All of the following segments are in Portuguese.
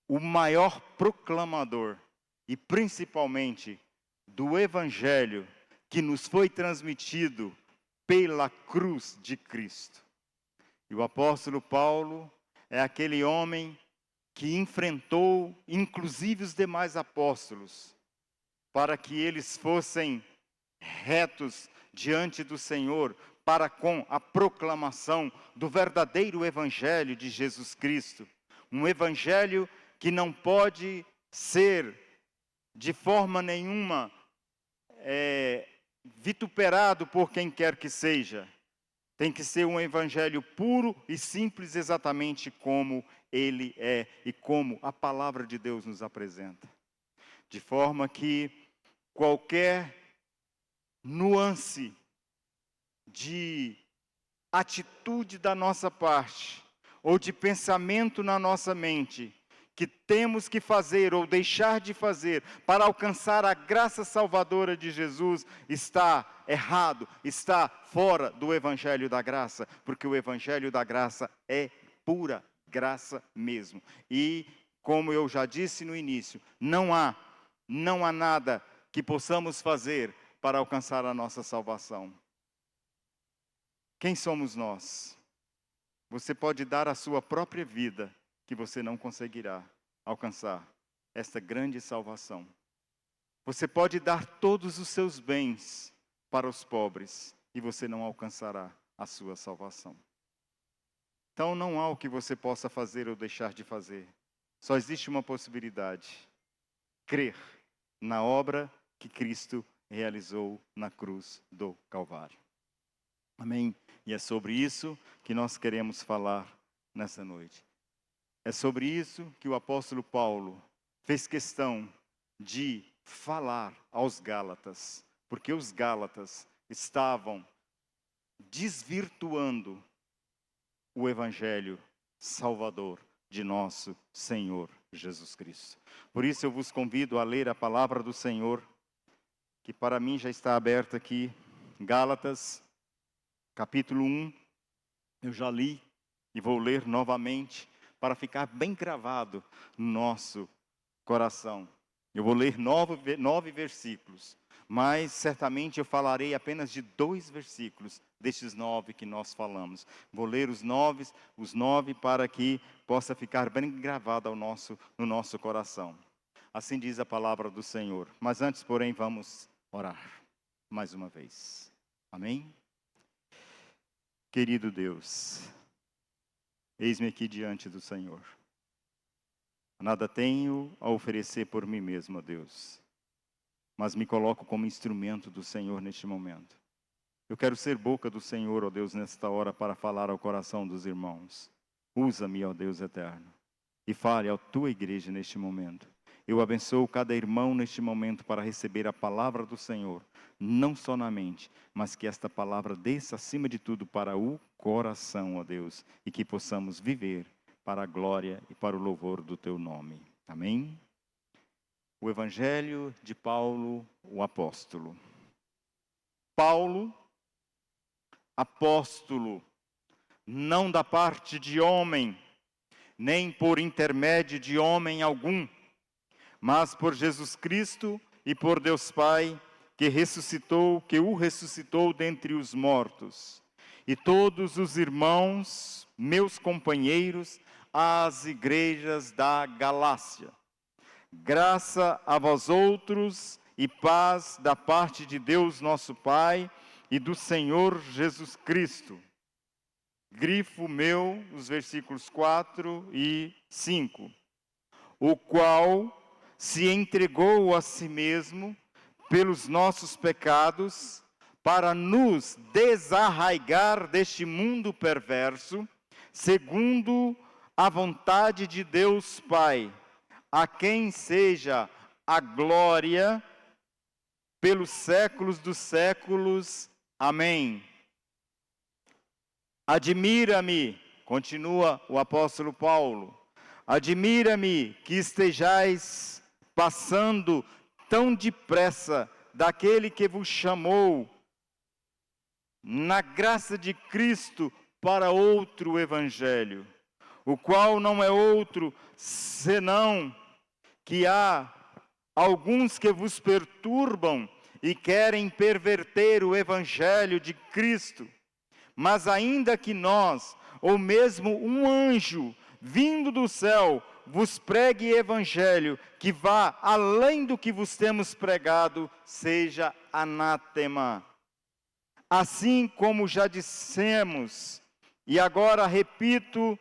o maior proclamador e principalmente do Evangelho que nos foi transmitido pela cruz de Cristo. E o apóstolo Paulo é aquele homem que enfrentou inclusive os demais apóstolos, para que eles fossem retos diante do Senhor, para com a proclamação do verdadeiro Evangelho de Jesus Cristo. Um Evangelho que não pode ser, de forma nenhuma, vituperado por quem quer que seja. Tem que ser um Evangelho puro e simples, exatamente como ele é e como a palavra de Deus nos apresenta. De forma que qualquer nuance de atitude da nossa parte, ou de pensamento na nossa mente, que temos que fazer ou deixar de fazer para alcançar a graça salvadora de Jesus, está errado, está fora do Evangelho da graça, porque o Evangelho da graça é pura graça mesmo. E, como eu já disse no início, não há nada que possamos fazer para alcançar a nossa salvação. Quem somos nós? Você pode dar a sua própria vida, que você não conseguirá alcançar esta grande salvação. Você pode dar todos os seus bens para os pobres, e você não alcançará a sua salvação. Então não há o que você possa fazer ou deixar de fazer. Só existe uma possibilidade: crer na obra que Cristo realizou na cruz do Calvário. Amém? E é sobre isso que nós queremos falar nessa noite. É sobre isso que o apóstolo Paulo fez questão de falar aos Gálatas, porque os Gálatas estavam desvirtuando o Evangelho salvador de nosso Senhor Jesus Cristo. Por isso eu vos convido a ler a palavra do Senhor, que para mim já está aberta aqui, Gálatas, capítulo 1, eu já li e vou ler novamente para ficar bem gravado no nosso coração. Eu vou ler 9 versículos, mas certamente eu falarei apenas de 2 versículos destes 9 que nós falamos. Vou ler os 9 para que possa ficar bem gravado no nosso coração. Assim diz a palavra do Senhor. Mas antes, porém, vamos orar mais uma vez. Amém? Querido Deus, eis-me aqui diante do Senhor. Nada tenho a oferecer por mim mesmo, ó Deus, mas me coloco como instrumento do Senhor neste momento. Eu quero ser boca do Senhor, ó Deus, nesta hora para falar ao coração dos irmãos. Usa-me, ó Deus eterno, e fale à tua igreja neste momento. Eu abençoo cada irmão neste momento para receber a palavra do Senhor, não só na mente, mas que esta palavra desça acima de tudo para o coração, ó Deus, e que possamos viver para a glória e para o louvor do teu nome. Amém? O Evangelho de Paulo, o apóstolo. Paulo, apóstolo, não da parte de homem, nem por intermédio de homem algum, mas por Jesus Cristo e por Deus Pai, que o ressuscitou dentre os mortos. E todos os irmãos, meus companheiros, às igrejas da Galácia. Graça a vós outros e paz da parte de Deus nosso Pai e do Senhor Jesus Cristo. Grifo meu, os versículos 4 e 5. O qual se entregou a si mesmo pelos nossos pecados, para nos desarraigar deste mundo perverso, segundo a vontade de Deus Pai, a quem seja a glória pelos séculos dos séculos. Amém. Admira-me, continua o apóstolo Paulo, admira-me que estejais passando tão depressa daquele que vos chamou na graça de Cristo para outro evangelho, o qual não é outro senão que há alguns que vos perturbam e querem perverter o evangelho de Cristo. Mas ainda que nós, ou mesmo um anjo vindo do céu, vos pregue evangelho que vá além do que vos temos pregado, seja anátema. Assim como já dissemos, e agora repito,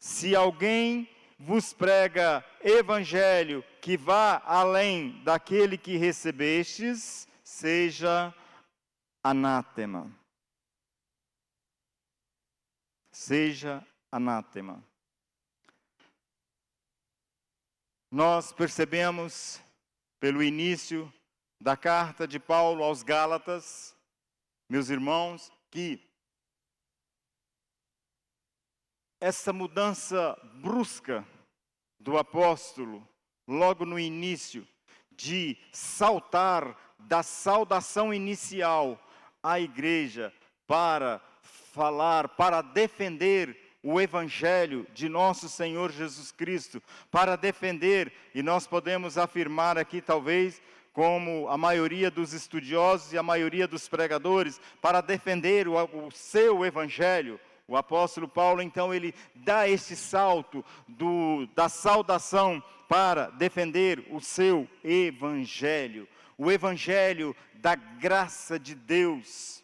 se alguém vos prega evangelho que vá além daquele que recebestes, seja anátema. Seja anátema. Nós percebemos, pelo início da carta de Paulo aos Gálatas, meus irmãos, que essa mudança brusca do apóstolo, logo no início, de saltar da saudação inicial à igreja para falar, para defender o evangelho de nosso Senhor Jesus Cristo, para defender, e nós podemos afirmar aqui talvez, como a maioria dos estudiosos e a maioria dos pregadores, para defender o seu evangelho. O apóstolo Paulo, então, ele dá esse salto da saudação para defender o seu evangelho. O evangelho da graça de Deus.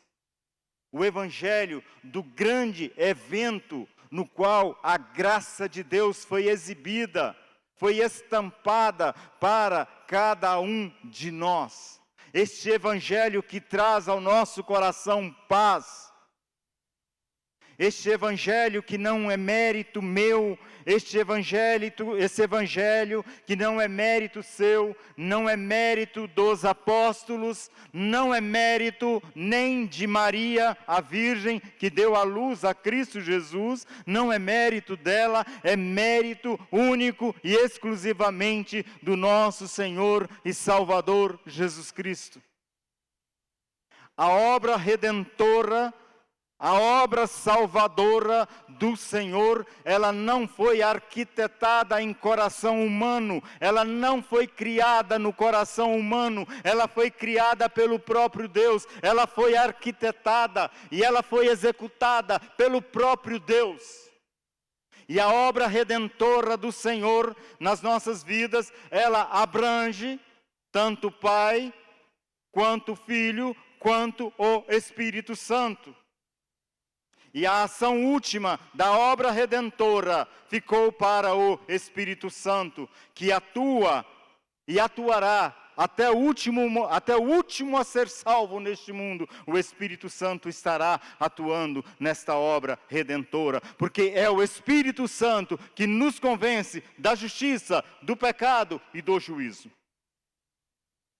O evangelho do grande evento no qual a graça de Deus foi exibida, foi estampada para cada um de nós. Este evangelho que traz ao nosso coração paz. Este evangelho que não é mérito meu, esse evangelho que não é mérito seu, não é mérito dos apóstolos, não é mérito nem de Maria, a Virgem, que deu à luz a Cristo Jesus, não é mérito dela, é mérito único e exclusivamente do nosso Senhor e Salvador Jesus Cristo. A obra redentora, a obra salvadora do Senhor, ela não foi arquitetada em coração humano, ela não foi criada no coração humano, ela foi criada pelo próprio Deus, ela foi arquitetada e ela foi executada pelo próprio Deus. E a obra redentora do Senhor nas nossas vidas, ela abrange tanto o Pai, quanto o Filho, quanto o Espírito Santo. E a ação última da obra redentora ficou para o Espírito Santo, que atua e atuará até o último a ser salvo neste mundo. O Espírito Santo estará atuando nesta obra redentora, porque é o Espírito Santo que nos convence da justiça, do pecado e do juízo.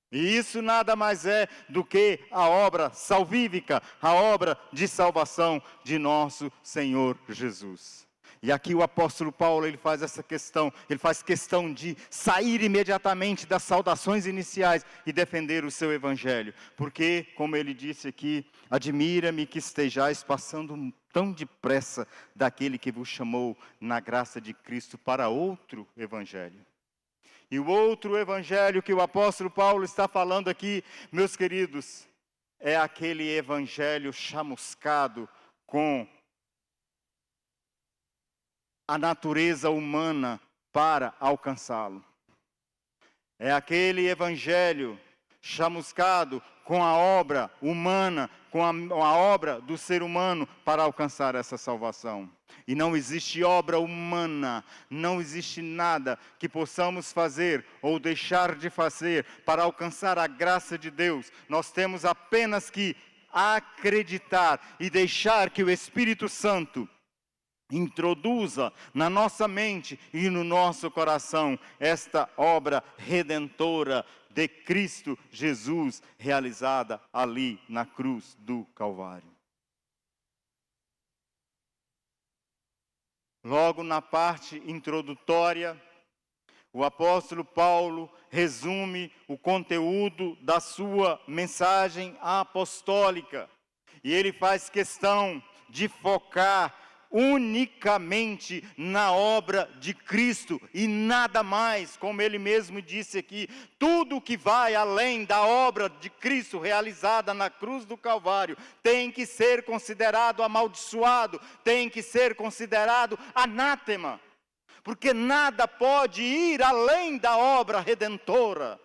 E isso nada mais é do que a obra salvífica, a obra de salvação de nosso Senhor Jesus. E aqui o apóstolo Paulo, ele faz questão de sair imediatamente das saudações iniciais e defender o seu evangelho. Porque, como ele disse aqui, admira-me que estejais passando tão depressa daquele que vos chamou na graça de Cristo para outro evangelho. E o outro evangelho que o apóstolo Paulo está falando aqui, meus queridos, é aquele evangelho chamuscado com a natureza humana para alcançá-lo. É aquele evangelho chamuscado com a obra humana, com a obra do ser humano para alcançar essa salvação. E não existe obra humana, não existe nada que possamos fazer ou deixar de fazer para alcançar a graça de Deus. Nós temos apenas que acreditar e deixar que o Espírito Santo introduza na nossa mente e no nosso coração esta obra redentora de Cristo Jesus, realizada ali na cruz do Calvário. Logo na parte introdutória, o apóstolo Paulo resume o conteúdo da sua mensagem apostólica. E ele faz questão de focar unicamente na obra de Cristo e nada mais, como ele mesmo disse aqui. Tudo que vai além da obra de Cristo realizada na cruz do Calvário tem que ser considerado amaldiçoado, tem que ser considerado anátema, porque nada pode ir além da obra redentora.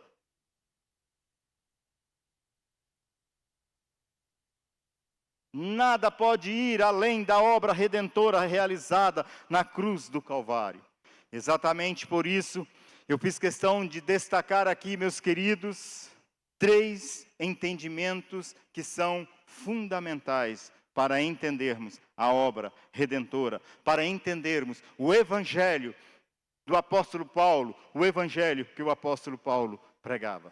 Nada pode ir além da obra redentora realizada na cruz do Calvário. Exatamente por isso, eu fiz questão de destacar aqui, meus queridos, 3 entendimentos que são fundamentais para entendermos a obra redentora, para entendermos o Evangelho do apóstolo Paulo, o Evangelho que o apóstolo Paulo pregava.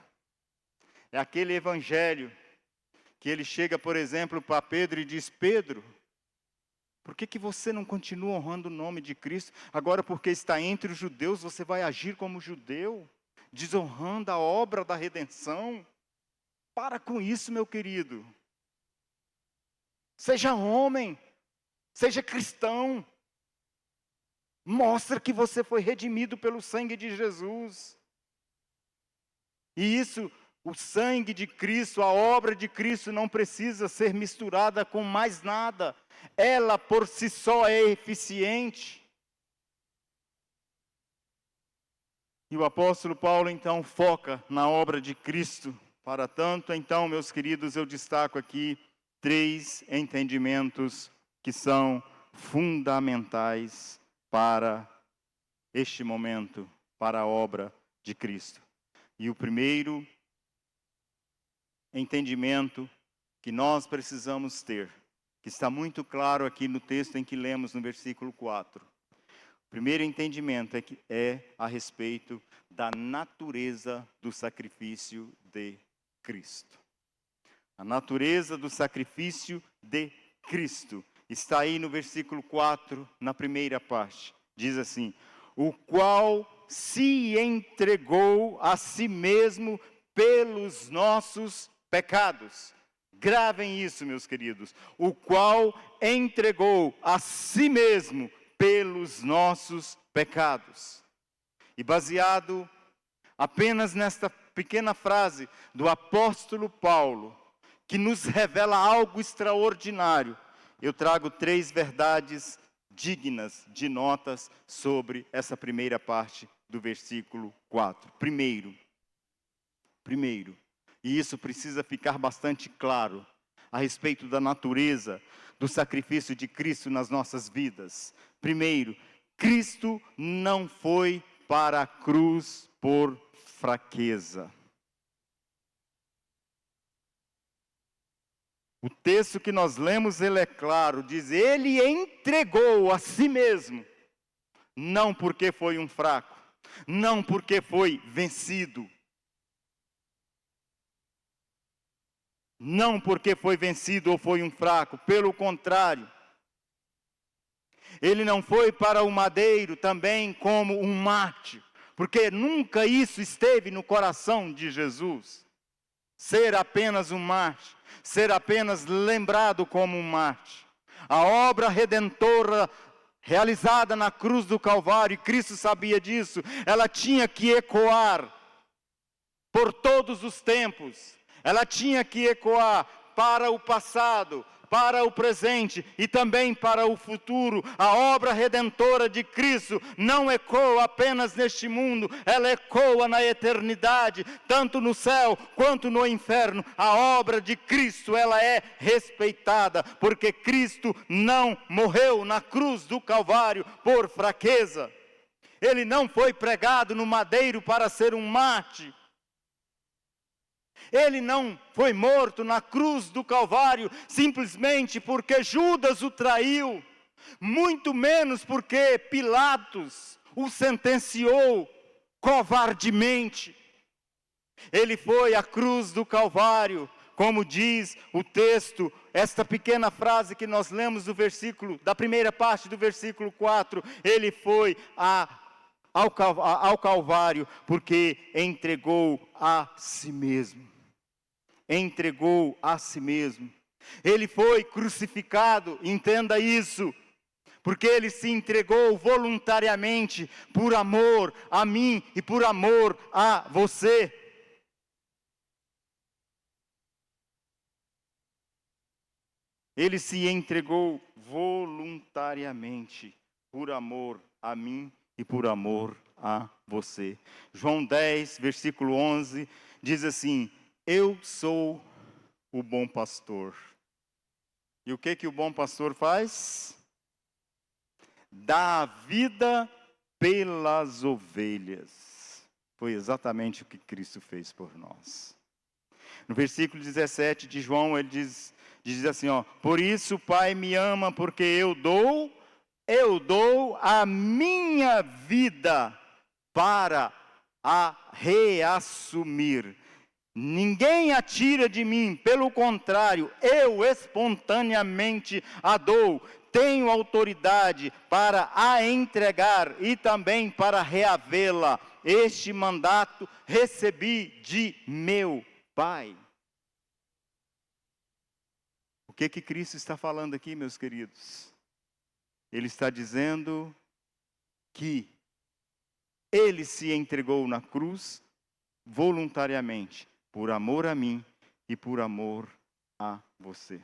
É aquele Evangelho que ele chega, por exemplo, para Pedro e diz: Pedro, por que você não continua honrando o nome de Cristo? Agora, porque está entre os judeus, você vai agir como judeu, desonrando a obra da redenção? Para com isso, meu querido. Seja homem, seja cristão. Mostra que você foi redimido pelo sangue de Jesus. E isso, o sangue de Cristo, a obra de Cristo não precisa ser misturada com mais nada. Ela por si só é eficiente. E o apóstolo Paulo então foca na obra de Cristo. Para tanto, então, meus queridos, eu destaco aqui 3 entendimentos que são fundamentais para este momento, para a obra de Cristo. E o primeiro entendimento que nós precisamos ter, que está muito claro aqui no texto em que lemos no versículo 4. O primeiro entendimento é a respeito da natureza do sacrifício de Cristo. A natureza do sacrifício de Cristo está aí no versículo 4, na primeira parte. Diz assim: o qual se entregou a si mesmo pelos nossos pecados. Gravem isso, meus queridos. O qual entregou a si mesmo pelos nossos pecados. E baseado apenas nesta pequena frase do apóstolo Paulo, que nos revela algo extraordinário, eu trago 3 verdades dignas de notas sobre essa primeira parte do versículo 4. Primeiro, e isso precisa ficar bastante claro, a respeito da natureza do sacrifício de Cristo nas nossas vidas. Primeiro, Cristo não foi para a cruz por fraqueza. O texto que nós lemos, ele é claro, diz: ele entregou a si mesmo, não porque foi um fraco, não porque foi vencido, não porque foi vencido ou foi um fraco, pelo contrário, ele não foi para o madeiro também como um mártir, porque nunca isso esteve no coração de Jesus, ser apenas um mártir, ser apenas lembrado como um mártir. A obra redentora realizada na cruz do Calvário, e Cristo sabia disso, ela tinha que ecoar por todos os tempos, ela tinha que ecoar para o passado, para o presente e também para o futuro. A obra redentora de Cristo não ecoa apenas neste mundo, ela ecoa na eternidade, tanto no céu quanto no inferno. A obra de Cristo, ela é respeitada, porque Cristo não morreu na cruz do Calvário por fraqueza. Ele não foi pregado no madeiro para ser um mártir. Ele não foi morto na cruz do Calvário simplesmente porque Judas o traiu, muito menos porque Pilatos o sentenciou covardemente. Ele foi à cruz do Calvário, como diz o texto, esta pequena frase que nós lemos do versículo, da primeira parte do versículo 4, ele foi ao Calvário porque entregou a si mesmo. Entregou a si mesmo. Ele foi crucificado, entenda isso, Porque Ele se entregou voluntariamente por amor a mim e por amor a você. Ele se entregou voluntariamente por amor a mim e por amor a você. João 10, versículo 11, diz assim: eu sou o bom pastor. E o que o bom pastor faz? Dá a vida pelas ovelhas. Foi exatamente o que Cristo fez por nós. No versículo 17 de João, ele diz assim, ó: por isso o Pai me ama, porque eu dou a minha vida para a reassumir. Ninguém a tira de mim, pelo contrário, eu espontaneamente a dou. Tenho autoridade para a entregar e também para reavê-la. Este mandato recebi de meu Pai. O que Cristo está falando aqui, meus queridos? Ele está dizendo que Ele se entregou na cruz voluntariamente, por amor a mim e por amor a você.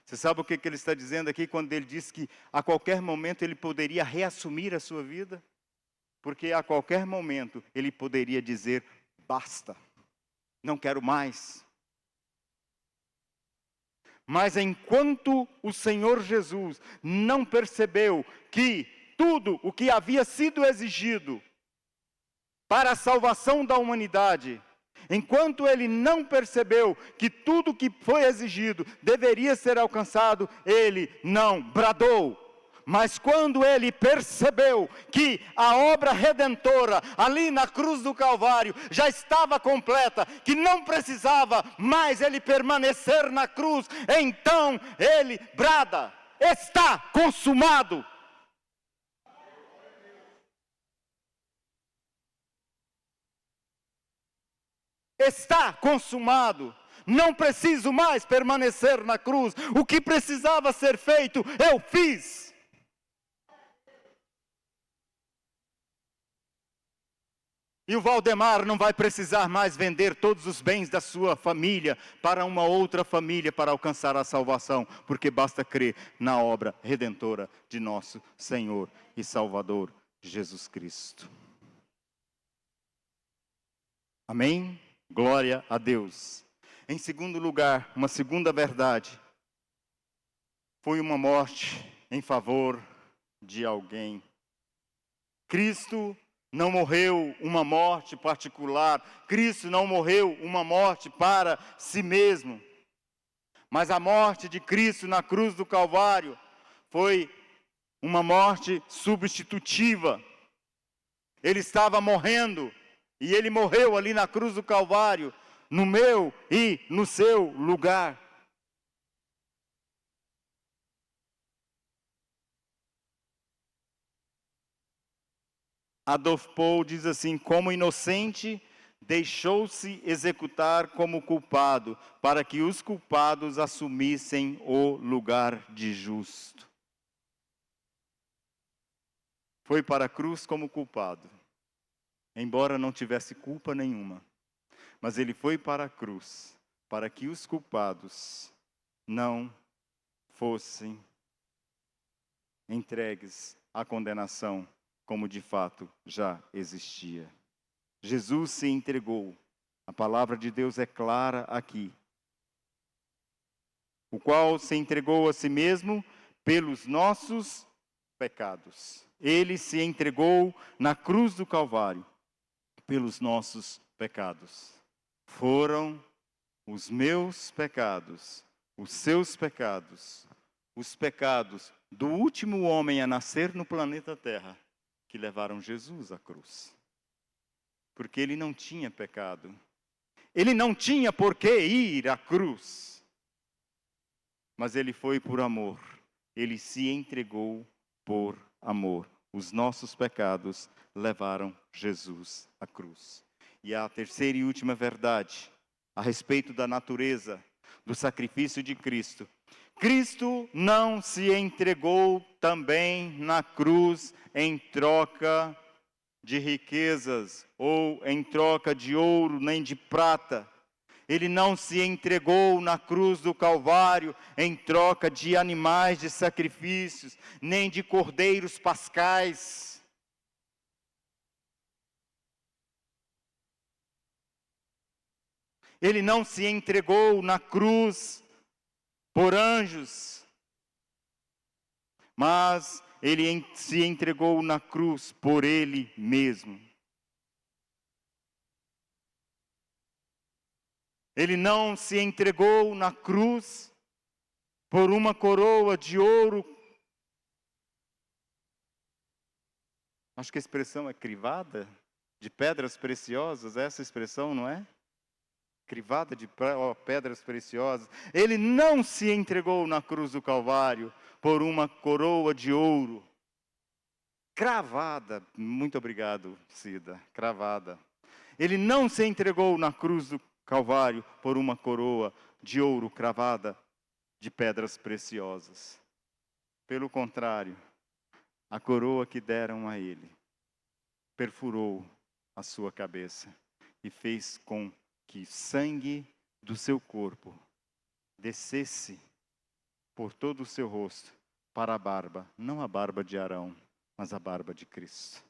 Você sabe o que Ele está dizendo aqui quando Ele diz que a qualquer momento Ele poderia reassumir a sua vida? Porque a qualquer momento Ele poderia dizer: basta, não quero mais. Mas enquanto o Senhor Jesus não percebeu que tudo o que havia sido exigido para a salvação da humanidade, enquanto ele não percebeu que tudo que foi exigido deveria ser alcançado, ele não bradou. Mas quando ele percebeu que a obra redentora ali na cruz do Calvário já estava completa, que não precisava mais ele permanecer na cruz, então ele brada: está consumado. Está consumado. Não preciso mais permanecer na cruz. O que precisava ser feito, eu fiz. E o Valdemar não vai precisar mais vender todos os bens da sua família para uma outra família para alcançar a salvação, porque basta crer na obra redentora de nosso Senhor e Salvador Jesus Cristo. Amém? Glória a Deus. Em segundo lugar, uma segunda verdade, foi uma morte em favor de alguém. Cristo não morreu uma morte particular, Cristo não morreu uma morte para si mesmo, mas a morte de Cristo na cruz do Calvário foi uma morte substitutiva. Ele estava morrendo, e Ele morreu ali na cruz do Calvário, no meu e no seu lugar. Adolf Paul diz assim: como inocente, deixou-se executar como culpado, para que os culpados assumissem o lugar de justo. Foi para a cruz como culpado, embora não tivesse culpa nenhuma. Mas ele foi para a cruz, para que os culpados não fossem entregues à condenação, como de fato já existia. Jesus se entregou. A palavra de Deus é clara aqui. O qual se entregou a si mesmo pelos nossos pecados. Ele se entregou na cruz do Calvário pelos nossos pecados. Foram os meus pecados, os seus pecados, os pecados do último homem a nascer no planeta Terra, que levaram Jesus à cruz. Porque ele não tinha pecado. Ele não tinha por que ir à cruz. Mas ele foi por amor. Ele se entregou por amor. Os nossos pecados levaram Jesus à cruz. E a terceira e última verdade, a respeito da natureza do sacrifício de Cristo. Cristo não se entregou também na cruz em troca de riquezas, ou em troca de ouro, nem de prata. Ele não se entregou na cruz do Calvário em troca de animais de sacrifícios, nem de cordeiros pascais. Ele não se entregou na cruz por anjos, mas ele se entregou na cruz por ele mesmo. Ele não se entregou na cruz por uma coroa de ouro. Acho que a expressão é crivada, de pedras preciosas, essa expressão, não é? Crivada de pedras preciosas. Ele não se entregou na cruz do Calvário por uma coroa de ouro. Cravada, muito obrigado, Cida, cravada. Ele não se entregou na cruz do Calvário por uma coroa de ouro cravada de pedras preciosas. Pelo contrário, a coroa que deram a ele perfurou a sua cabeça e fez com que sangue do seu corpo descesse por todo o seu rosto para a barba, não a barba de Arão, mas a barba de Cristo.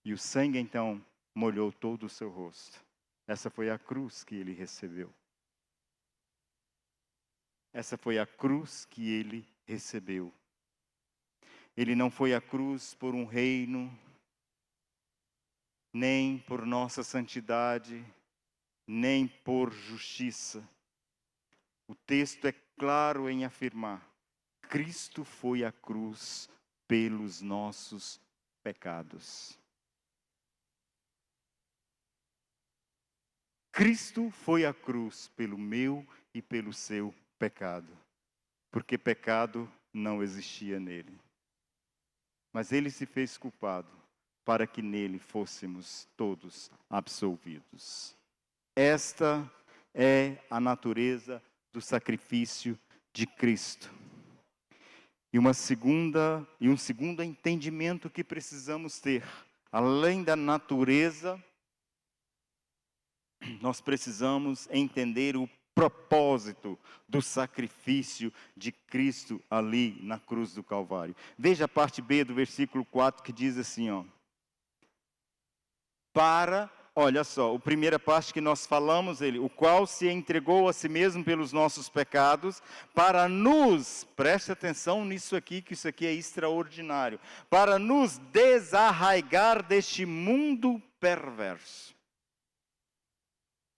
E o sangue então molhou todo o seu rosto. Essa foi a cruz que ele recebeu. Essa foi a cruz que ele recebeu. Ele não foi à cruz por um reino, nem por nossa santidade, nem por justiça. O texto é claro em afirmar: Cristo foi à cruz pelos nossos pecados. Cristo foi à cruz pelo meu e pelo seu pecado, porque pecado não existia nele. Mas ele se fez culpado para que nele fôssemos todos absolvidos. Esta é a natureza do sacrifício de Cristo. E um segundo entendimento que precisamos ter, além da natureza, nós precisamos entender o propósito do sacrifício de Cristo ali na cruz do Calvário. Veja a parte B do versículo 4 que diz assim, olha só, a primeira parte que nós falamos, o qual se entregou a si mesmo pelos nossos pecados, para nos, preste atenção nisso aqui, que isso aqui é extraordinário, para nos desarraigar deste mundo perverso.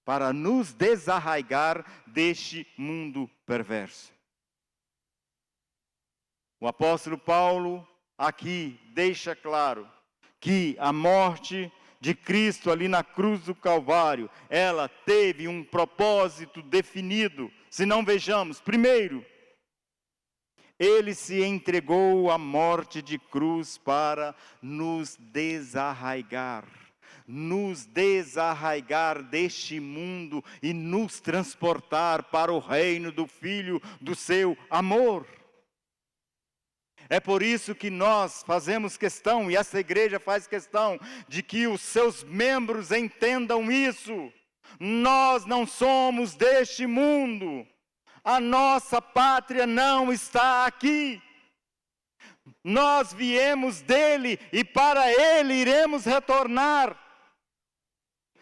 Para nos desarraigar deste mundo perverso. O apóstolo Paulo aqui deixa claro que a morte de Cristo ali na cruz do Calvário, ela teve um propósito definido. Se não vejamos, primeiro, ele se entregou à morte de cruz para nos desarraigar deste mundo e nos transportar para o reino do Filho do seu amor. É por isso que nós fazemos questão, e essa igreja faz questão, de que os seus membros entendam isso. Nós não somos deste mundo. A nossa pátria não está aqui. Nós viemos dele e para ele iremos retornar.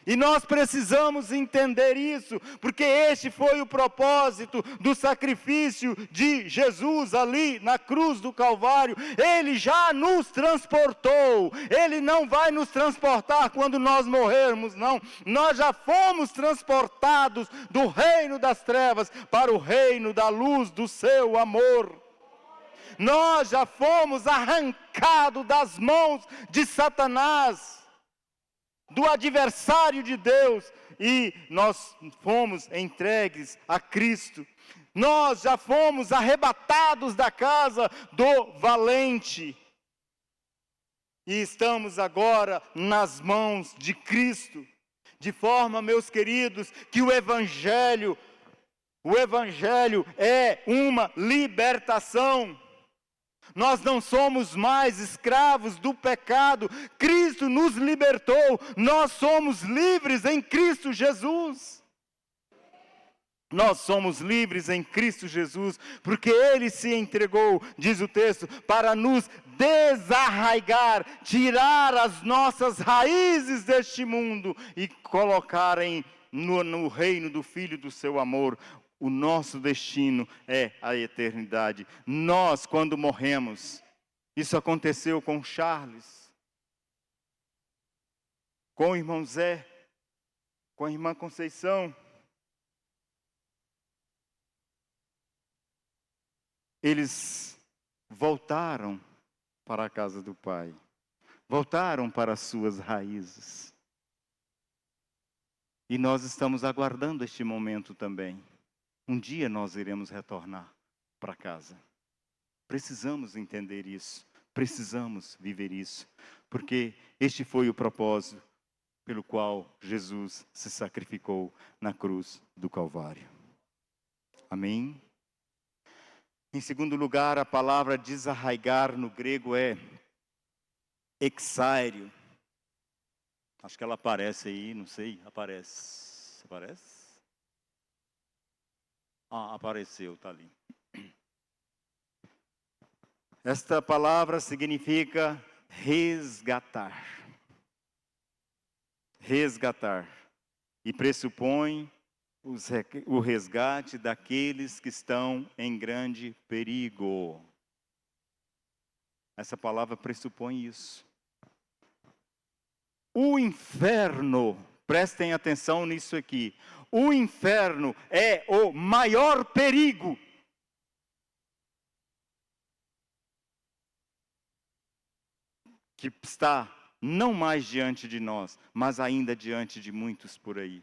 E nós precisamos entender isso, porque este foi o propósito do sacrifício de Jesus ali na cruz do Calvário. Ele já nos transportou, Ele não vai nos transportar quando nós morrermos, não. Nós já fomos transportados do reino das trevas para o reino da luz do seu amor. Nós já fomos arrancados das mãos de Satanás, do adversário de Deus, e nós fomos entregues a Cristo. Nós já fomos arrebatados da casa do valente, e estamos agora nas mãos de Cristo, de forma, meus queridos, que o Evangelho O Evangelho é uma libertação. Nós não somos mais escravos do pecado. Cristo nos libertou. Nós somos livres em Cristo Jesus. Nós somos livres em Cristo Jesus, porque Ele se entregou, diz o texto, para nos desarraigar, tirar as nossas raízes deste mundo e colocar no reino do Filho do seu amor. O nosso destino é a eternidade. Nós, quando morremos, isso aconteceu com Charles, com o irmão Zé, com a irmã Conceição. Eles voltaram para a casa do Pai, voltaram para as suas raízes. E nós estamos aguardando este momento também. Um dia nós iremos retornar para casa. Precisamos entender isso, precisamos viver isso, porque este foi o propósito pelo qual Jesus se sacrificou na cruz do Calvário. Amém? Em segundo lugar, a palavra desarraigar no grego é exário. Acho que ela aparece aí, não sei, aparece? Aparece? Apareceu, está ali. Esta palavra significa resgatar. Resgatar. E pressupõe o resgate daqueles que estão em grande perigo. Essa palavra pressupõe isso. O inferno, prestem atenção nisso aqui, o inferno é o maior perigo. Que está não mais diante de nós, mas ainda diante de muitos por aí.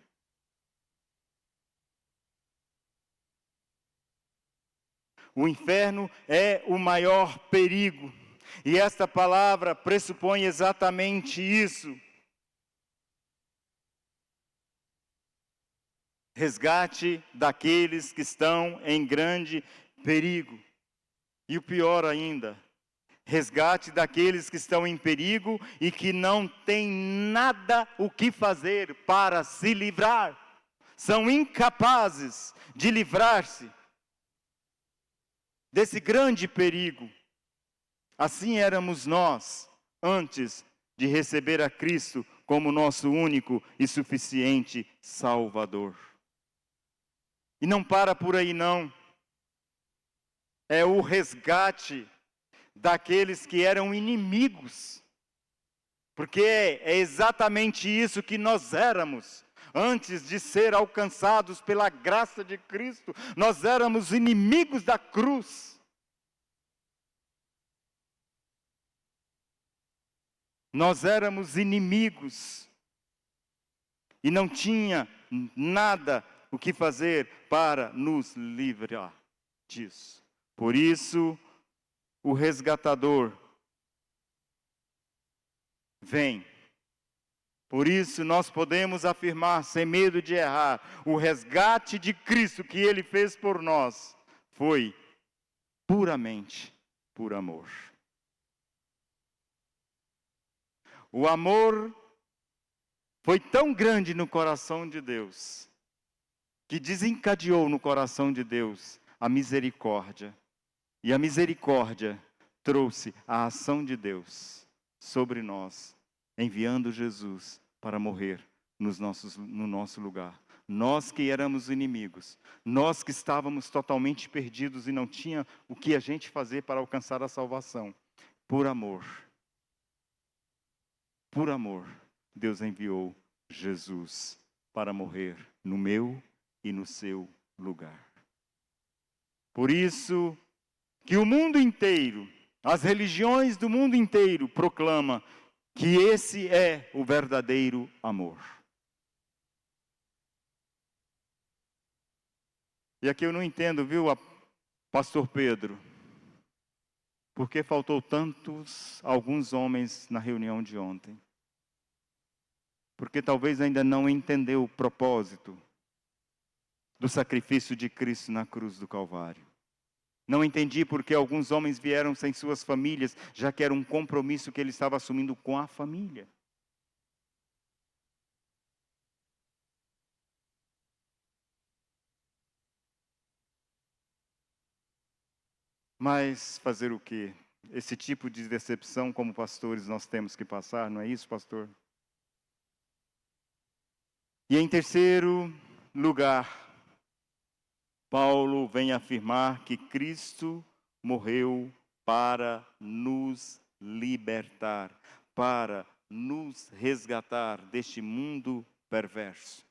O inferno é o maior perigo. E esta palavra pressupõe exatamente isso. Resgate daqueles que estão em grande perigo. E o pior ainda, resgate daqueles que estão em perigo e que não têm nada o que fazer para se livrar. São incapazes de livrar-se desse grande perigo. Assim éramos nós, antes de receber a Cristo como nosso único e suficiente Salvador. E não para por aí não. É o resgate daqueles que eram inimigos. Porque é exatamente isso que nós éramos. Antes de ser alcançados pela graça de Cristo, nós éramos inimigos da cruz. Nós éramos inimigos. E não tinha nada o que fazer para nos livrar disso. Por isso, o resgatador vem. Por isso nós podemos afirmar, sem medo de errar, o resgate de Cristo que Ele fez por nós foi puramente por amor. O amor foi tão grande no coração de Deus, que desencadeou no coração de Deus a misericórdia. E a misericórdia trouxe a ação de Deus sobre nós, enviando Jesus para morrer no nosso lugar. Nós que éramos inimigos, nós que estávamos totalmente perdidos e não tinha o que a gente fazer para alcançar a salvação. Por amor, Deus enviou Jesus para morrer no meu e no seu lugar. Por isso que o mundo inteiro, as religiões do mundo inteiro proclamam que esse é o verdadeiro amor. E aqui eu não entendo, viu, pastor Pedro, por que faltou alguns homens na reunião de ontem? Porque talvez ainda não entendeu o propósito do sacrifício de Cristo na cruz do Calvário. Não entendi porque alguns homens vieram sem suas famílias, já que era um compromisso que ele estava assumindo com a família. Mas fazer o quê? Esse tipo de decepção, como pastores, nós temos que passar, não é isso, pastor? E em terceiro lugar, Paulo vem afirmar que Cristo morreu para nos libertar, para nos resgatar deste mundo perverso.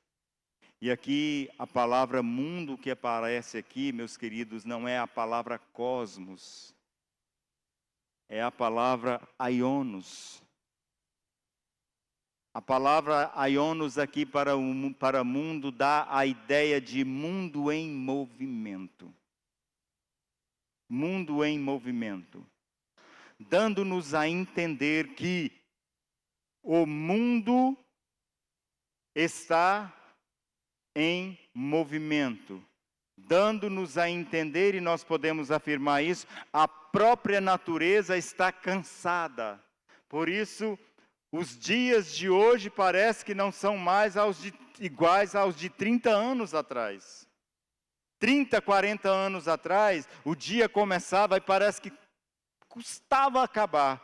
E aqui a palavra mundo que aparece aqui, meus queridos, não é a palavra cosmos, é a palavra aionos. A palavra aionos aqui para mundo dá a ideia de mundo em movimento. Mundo em movimento. Dando-nos a entender que o mundo está em movimento. Dando-nos a entender, e nós podemos afirmar isso, a própria natureza está cansada. Por isso, os dias de hoje parece que não são mais iguais aos de 30 anos atrás. 30, 40 anos atrás, o dia começava e parece que custava acabar.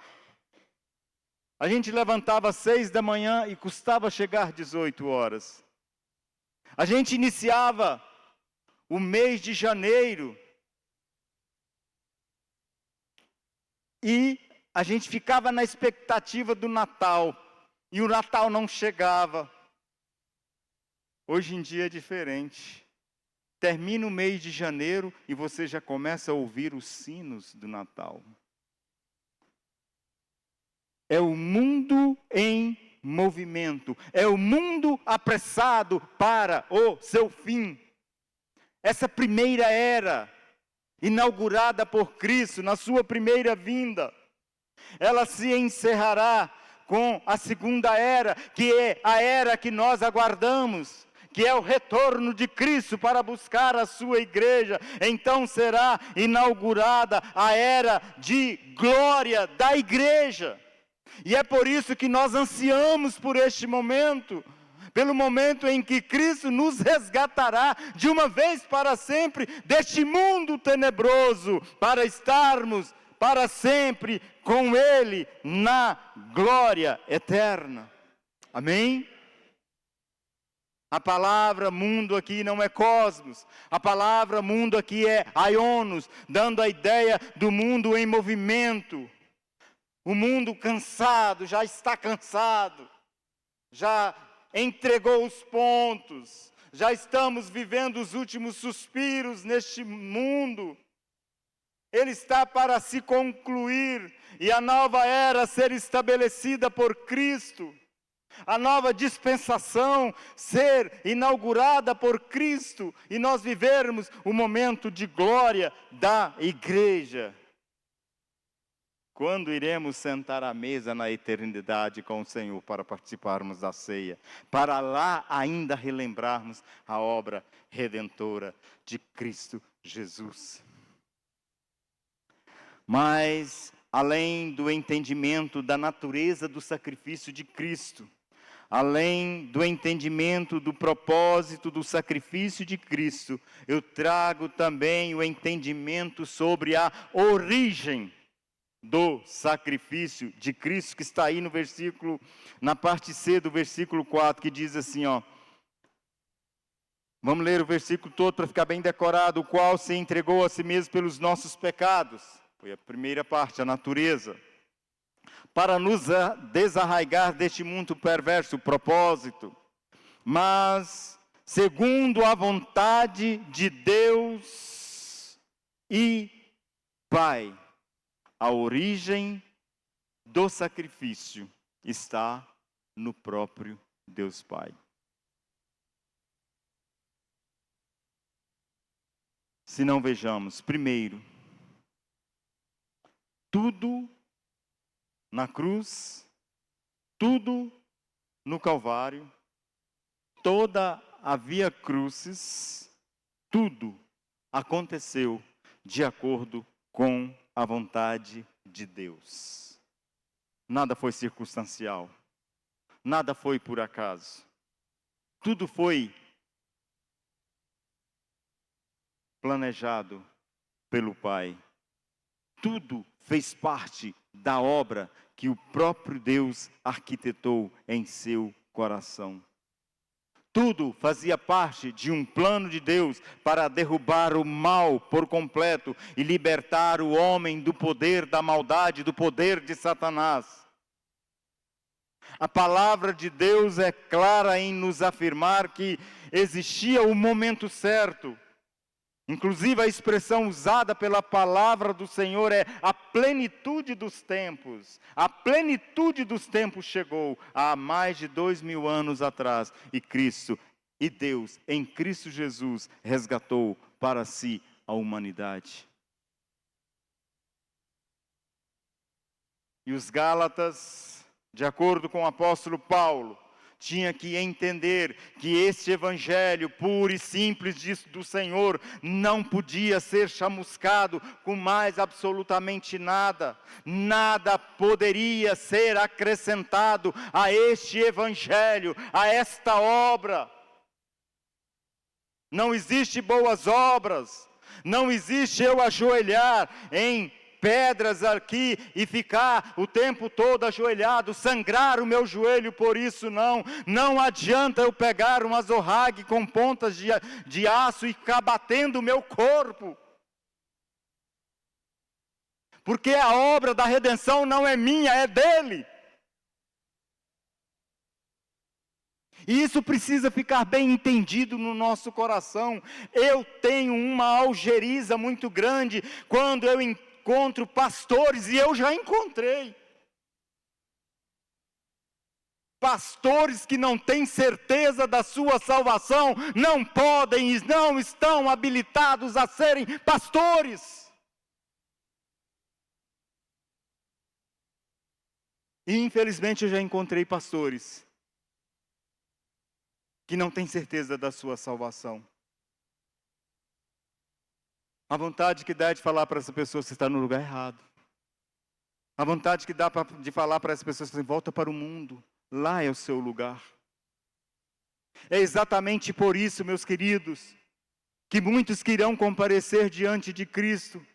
A gente levantava às 6 da manhã e custava chegar 18 horas. A gente iniciava o mês de janeiro e a gente ficava na expectativa do Natal. E o Natal não chegava. Hoje em dia é diferente. Termina o mês de janeiro e você já começa a ouvir os sinos do Natal. É o mundo em movimento. É o mundo apressado para o seu fim. Essa primeira era, inaugurada por Cristo na sua primeira vinda, ela se encerrará com a segunda era, que é a era que nós aguardamos, que é o retorno de Cristo para buscar a sua igreja. Então será inaugurada a era de glória da igreja. E é por isso que nós ansiamos por este momento, pelo momento em que Cristo nos resgatará de uma vez para sempre deste mundo tenebroso, para estarmos para sempre com Ele na glória eterna. Amém? A palavra mundo aqui não é cosmos, a palavra mundo aqui é aionos, dando a ideia do mundo em movimento. O mundo cansado, já está cansado, já entregou os pontos, já estamos vivendo os últimos suspiros neste mundo. Ele está para se concluir e a nova era ser estabelecida por Cristo. A nova dispensação ser inaugurada por Cristo e nós vivermos o momento de glória da igreja. Quando iremos sentar à mesa na eternidade com o Senhor para participarmos da ceia, para lá ainda relembrarmos a obra redentora de Cristo Jesus. Mas, além do entendimento da natureza do sacrifício de Cristo, além do entendimento do propósito do sacrifício de Cristo, eu trago também o entendimento sobre a origem do sacrifício de Cristo, que está aí no versículo, na parte C do versículo 4, que diz assim, ó. Vamos ler o versículo todo para ficar bem decorado. O qual se entregou a si mesmo pelos nossos pecados. Foi a primeira parte, a natureza. Para nos desarraigar deste mundo perverso, o propósito. Mas, segundo a vontade de Deus e Pai. A origem do sacrifício está no próprio Deus Pai. Se não vejamos, primeiro, tudo na cruz, tudo no Calvário, toda a via crucis tudo aconteceu de acordo com a vontade de Deus. Nada foi circunstancial, nada foi por acaso. Tudo foi planejado pelo Pai. Tudo fez parte da obra que o próprio Deus arquitetou em seu coração. Tudo fazia parte de um plano de Deus para derrubar o mal por completo e libertar o homem do poder da maldade, do poder de Satanás. A palavra de Deus é clara em nos afirmar que existia o momento certo. Inclusive a expressão usada pela palavra do Senhor é a plenitude dos tempos. A plenitude dos tempos chegou há mais de 2000 anos atrás. E Cristo, e Deus, em Cristo Jesus, resgatou para si a humanidade. E os Gálatas, de acordo com o apóstolo Paulo, tinha que entender que este evangelho puro e simples do Senhor não podia ser chamuscado com mais absolutamente nada. Nada poderia ser acrescentado a este evangelho, a esta obra. Não existe boas obras, não existe eu ajoelhar em pedras aqui e ficar o tempo todo ajoelhado, sangrar o meu joelho por isso, não. Não adianta eu pegar um azorrague com pontas de aço e ficar batendo o meu corpo. Porque a obra da redenção não é minha, é dele. E isso precisa ficar bem entendido no nosso coração. Eu tenho uma algeriza muito grande quando eu encontro pastores, e eu já encontrei. Pastores que não têm certeza da sua salvação, não podem e não estão habilitados a serem pastores. E infelizmente eu já encontrei pastores que não têm certeza da sua salvação. A vontade que dá é de falar para essa pessoa, você está no lugar errado. A vontade que dá de falar para essa pessoa, você volta para o mundo, lá é o seu lugar. É exatamente por isso, meus queridos, que muitos que irão comparecer diante de Cristo,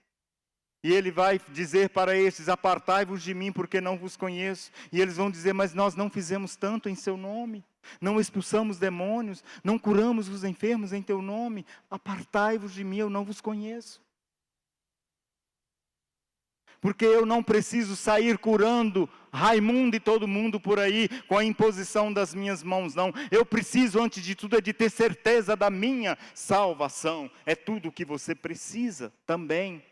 e Ele vai dizer para estes, apartai-vos de mim, porque não vos conheço. E eles vão dizer, mas nós não fizemos tanto em seu nome, não expulsamos demônios, não curamos os enfermos em teu nome, apartai-vos de mim, eu não vos conheço. Porque eu não preciso sair curando Raimundo e todo mundo por aí com a imposição das minhas mãos, não. Eu preciso, antes de tudo, é de ter certeza da minha salvação. É tudo o que você precisa também.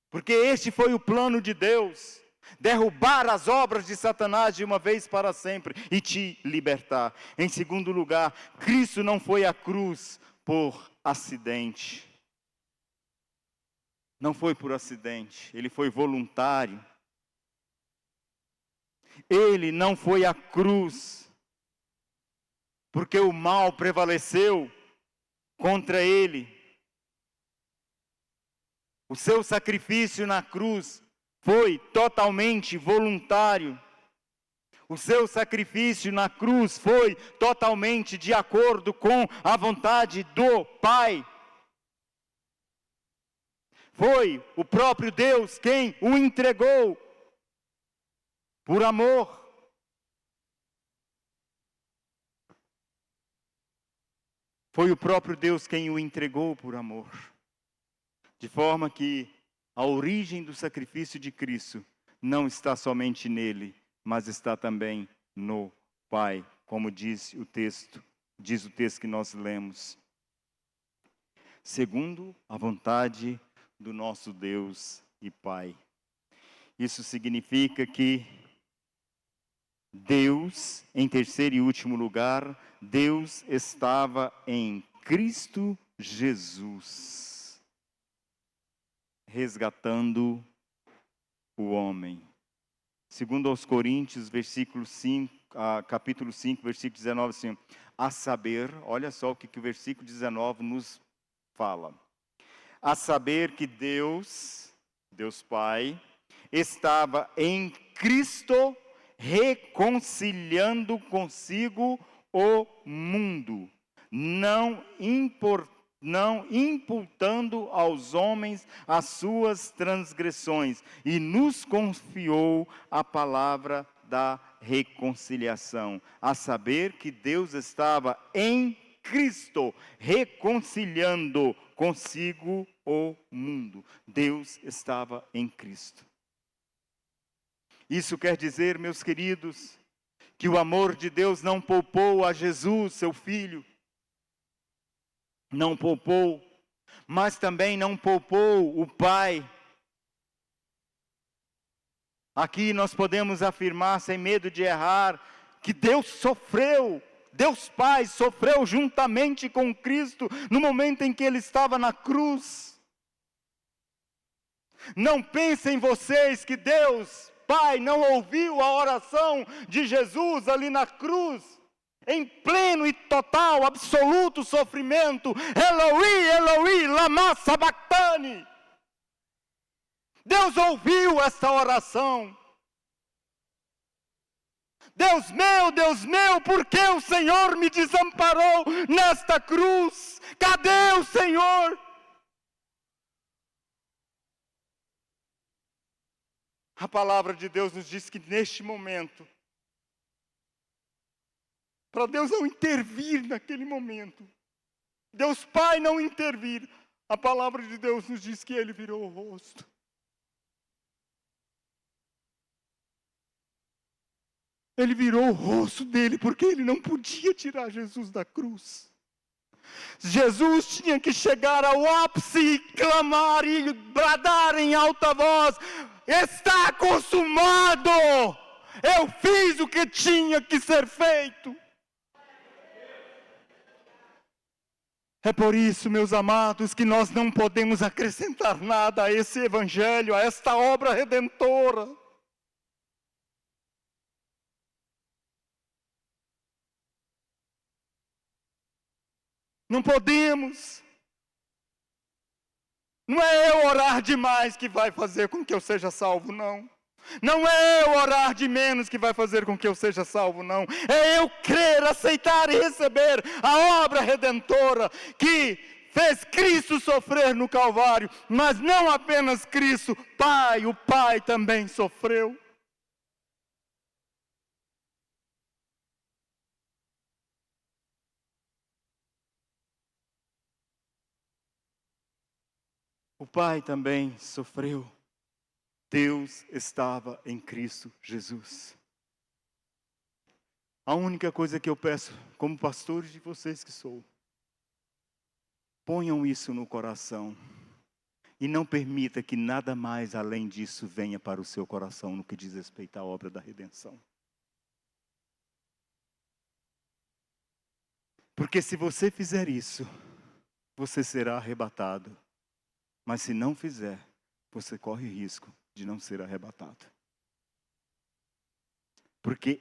Porque este foi o plano de Deus. Derrubar as obras de Satanás de uma vez para sempre e te libertar. Em segundo lugar, Cristo não foi à cruz por acidente. Não foi por acidente, ele foi voluntário. Ele não foi à cruz porque o mal prevaleceu contra ele. O seu sacrifício na cruz foi totalmente voluntário. O seu sacrifício na cruz foi totalmente de acordo com a vontade do Pai. Foi o próprio Deus quem o entregou por amor. Foi o próprio Deus quem o entregou por amor. De forma que a origem do sacrifício de Cristo não está somente nele, mas está também no Pai, como diz o texto que nós lemos. Segundo a vontade do nosso Deus e Pai. Isso significa que Deus, em terceiro e último lugar, Deus estava em Cristo Jesus, resgatando o homem. Segundo aos Coríntios, versículo 5, capítulo 5, versículo 19, assim, a saber, olha só o que o versículo 19 nos fala. A saber que Deus Pai, estava em Cristo reconciliando consigo o mundo, não imputando aos homens as suas transgressões, e nos confiou a palavra da reconciliação, a saber que Deus estava em Cristo reconciliando consigo o mundo. Deus estava em Cristo. Isso quer dizer, meus queridos, que o amor de Deus não poupou a Jesus, seu Filho. Não poupou, mas também não poupou o Pai. Aqui nós podemos afirmar, sem medo de errar, que Deus sofreu. Deus Pai sofreu juntamente com Cristo no momento em que Ele estava na cruz. Não pensem vocês que Deus Pai não ouviu a oração de Jesus ali na cruz, em pleno e total, absoluto sofrimento. Eloi, Eloi, lama sabachthani. Deus ouviu essa oração. Deus meu, por que o Senhor me desamparou nesta cruz? Cadê o Senhor? A palavra de Deus nos diz que neste momento, para Deus não intervir naquele momento, Deus Pai não intervir, a palavra de Deus nos diz que Ele virou o rosto. Ele virou o rosto dele, porque Ele não podia tirar Jesus da cruz. Jesus tinha que chegar ao ápice e clamar e bradar em alta voz: está consumado! Eu fiz o que tinha que ser feito. É por isso, meus amados, que nós não podemos acrescentar nada a esse evangelho, a esta obra redentora. Não podemos. Não é eu orar demais que vai fazer com que eu seja salvo, não. Não é eu orar de menos que vai fazer com que eu seja salvo, não. É eu crer, aceitar e receber a obra redentora que fez Cristo sofrer no Calvário. Mas não apenas Cristo, o Pai também sofreu. O Pai também sofreu. Deus estava em Cristo Jesus. A única coisa que eu peço, como pastores de vocês que sou, ponham isso no coração. E não permita que nada mais além disso venha para o seu coração no que diz respeito à obra da redenção. Porque se você fizer isso, você será arrebatado. Mas se não fizer, você corre risco de não ser arrebatado. Porque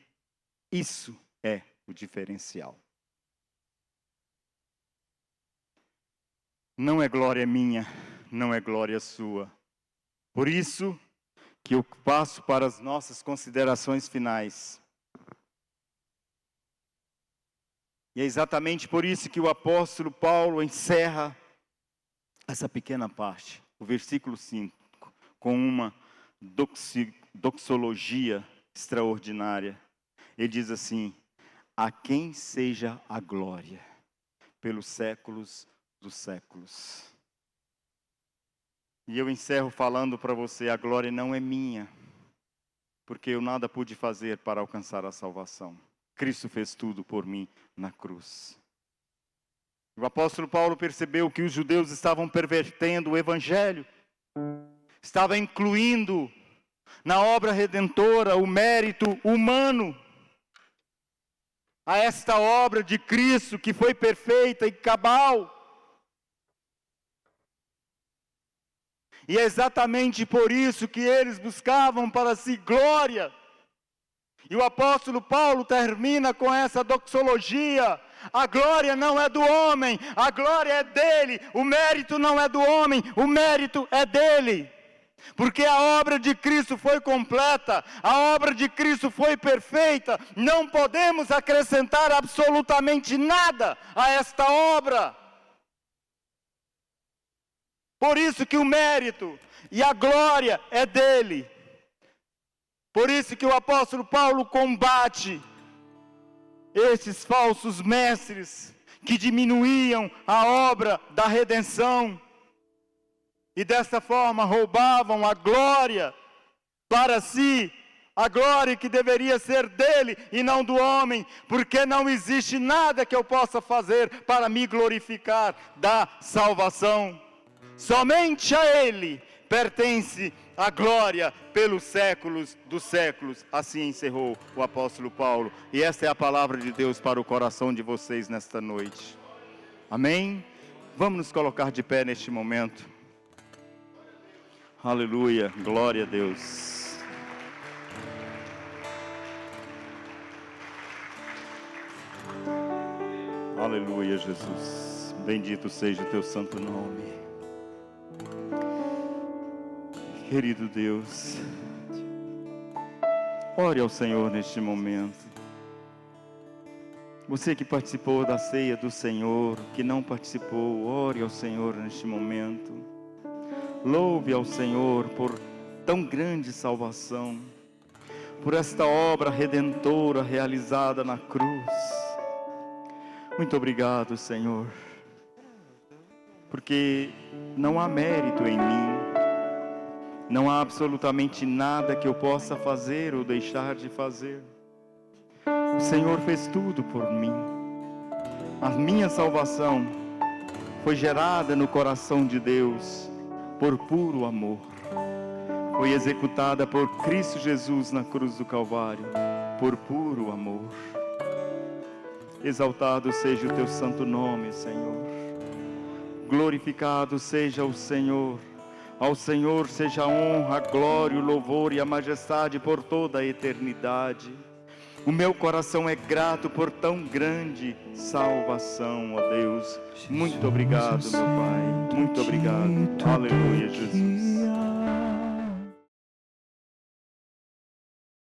isso é o diferencial. Não é glória minha, não é glória sua. Por isso que eu passo para as nossas considerações finais. E é exatamente por isso que o apóstolo Paulo encerra essa pequena parte, o versículo 5, com uma doxologia extraordinária. Ele diz assim: a quem seja a glória pelos séculos dos séculos. E eu encerro falando para você: a glória não é minha, porque eu nada pude fazer para alcançar a salvação. Cristo fez tudo por mim na cruz. O apóstolo Paulo percebeu que os judeus estavam pervertendo o evangelho, estava incluindo na obra redentora o mérito humano a esta obra de Cristo que foi perfeita e cabal. E é exatamente por isso que eles buscavam para si glória. E o apóstolo Paulo termina com essa doxologia: a glória não é do homem, a glória é dele, o mérito não é do homem, o mérito é dele. Porque a obra de Cristo foi completa, a obra de Cristo foi perfeita, não podemos acrescentar absolutamente nada a esta obra. Por isso que o mérito e a glória é dele. Por isso que o apóstolo Paulo combate esses falsos mestres que diminuíam a obra da redenção e dessa forma roubavam a glória para si, a glória que deveria ser dele e não do homem, porque não existe nada que eu possa fazer para me glorificar da salvação. Somente a ele pertence a glória pelos séculos dos séculos. Assim encerrou o apóstolo Paulo. E esta é a palavra de Deus para o coração de vocês nesta noite. Amém? Vamos nos colocar de pé neste momento. Aleluia, glória a Deus. Aleluia, Jesus. Bendito seja o teu santo nome. Querido Deus, ore ao Senhor neste momento. Você que participou da ceia do Senhor, que não participou, ore ao Senhor neste momento. Louve ao Senhor por tão grande salvação, por esta obra redentora realizada na cruz. Muito obrigado, Senhor, porque não há mérito em mim. Não há absolutamente nada que eu possa fazer ou deixar de fazer. O Senhor fez tudo por mim. A minha salvação foi gerada no coração de Deus por puro amor. Foi executada por Cristo Jesus na cruz do Calvário por puro amor. Exaltado seja o teu santo nome, Senhor. Glorificado seja o Senhor. Ao Senhor seja a honra, a glória, o louvor e a majestade por toda a eternidade. O meu coração é grato por tão grande salvação, ó Deus. Muito obrigado, meu Pai. Muito obrigado. Aleluia, Jesus.